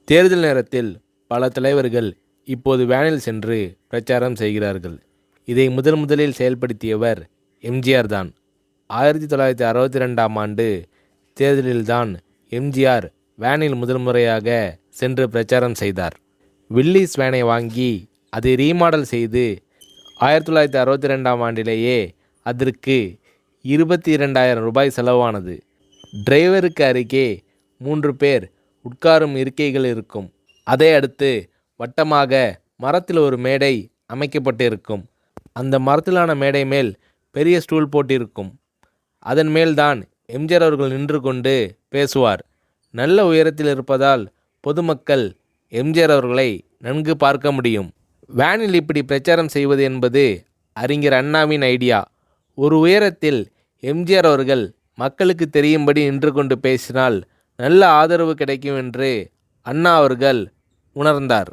தேர்தல் நேரத்தில் பல தலைவர்கள் இப்போது வேனில் சென்று பிரச்சாரம் செய்கிறார்கள். இதை முதலில் செயல்படுத்தியவர் எம்ஜிஆர் தான். 1962ஆம் ஆண்டு தேர்தலில்தான் எம்ஜிஆர் வேனில் முறையாக சென்று பிரச்சாரம் செய்தார். வில்லிஸ் வேனை வாங்கி அதை ரீமாடல் செய்து 1962ஆம் ஆண்டிலேயே அதற்கு 22,000 ரூபாய் செலவானது. டிரைவருக்கு அருகே 3 பேர் உட்காரும் இருக்கைகள் இருக்கும். அதை அடுத்து வட்டமாக மரத்தில் ஒரு மேடை அமைக்கப்பட்டிருக்கும். அந்த மரத்திலான மேடை மேல் பெரிய ஸ்டூல் போட்டிருக்கும். அதன் மேல்தான் எம்ஜிஆர் அவர்கள் நின்று கொண்டு பேசுவார். நல்ல உயரத்தில் இருப்பதால் பொதுமக்கள் எம்ஜிஆர் அவர்களை நன்கு பார்க்க முடியும். வேனில் இப்படி பிரச்சாரம் செய்வது என்பது அறிஞர் அண்ணாவின் ஐடியா. ஒரு உயரத்தில் எம்ஜிஆர் அவர்கள் மக்களுக்கு தெரியும்படி நின்று கொண்டு பேசினால் நல்ல ஆதரவு கிடைக்கும் என்று அண்ணா அவர்கள் உணர்ந்தார்.